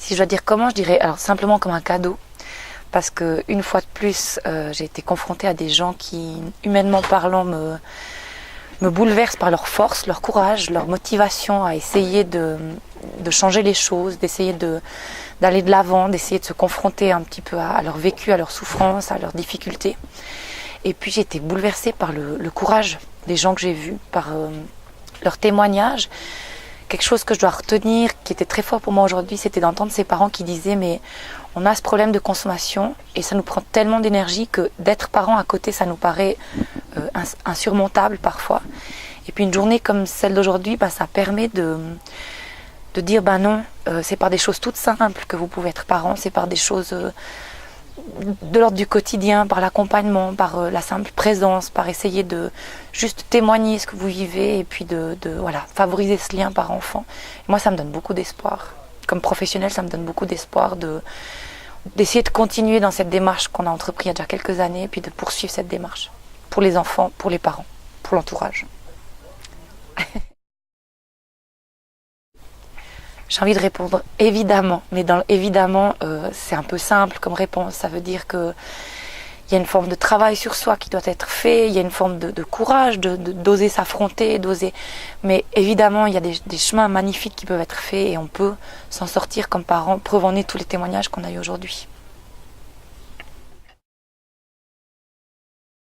Si je dois dire comment, je dirais alors simplement comme un cadeau. Parce que une fois de plus, j'ai été confrontée à des gens qui, humainement parlant, me bouleversent par leur force, leur courage, leur motivation à essayer de changer les choses, d'essayer d'aller de l'avant, d'essayer de se confronter un petit peu à leur vécu, à leur souffrance, à leurs difficultés. Et puis j'ai été bouleversée par le courage des gens que j'ai vus, par leurs témoignages. Quelque chose que je dois retenir, qui était très fort pour moi aujourd'hui, c'était d'entendre ces parents qui disaient mais on a ce problème de consommation et ça nous prend tellement d'énergie que d'être parent à côté, ça nous paraît insurmontable parfois. Et puis une journée comme celle d'aujourd'hui, ça permet de dire non, c'est par des choses toutes simples que vous pouvez être parent, c'est par des choses de l'ordre du quotidien, par l'accompagnement, par la simple présence, par essayer de juste témoigner ce que vous vivez et puis de favoriser ce lien par enfant. Moi, ça me donne beaucoup d'espoir. Comme professionnel, ça me donne beaucoup d'espoir d'essayer de continuer dans cette démarche qu'on a entreprise il y a déjà quelques années et puis de poursuivre cette démarche pour les enfants, pour les parents, pour l'entourage. J'ai envie de répondre évidemment, mais évidemment, c'est un peu simple comme réponse. Ça veut dire qu'il y a une forme de travail sur soi qui doit être fait, il y a une forme de courage, d'oser s'affronter, d'oser. Mais évidemment, il y a des chemins magnifiques qui peuvent être faits et on peut s'en sortir comme parents. Preuve en est tous les témoignages qu'on a eu aujourd'hui.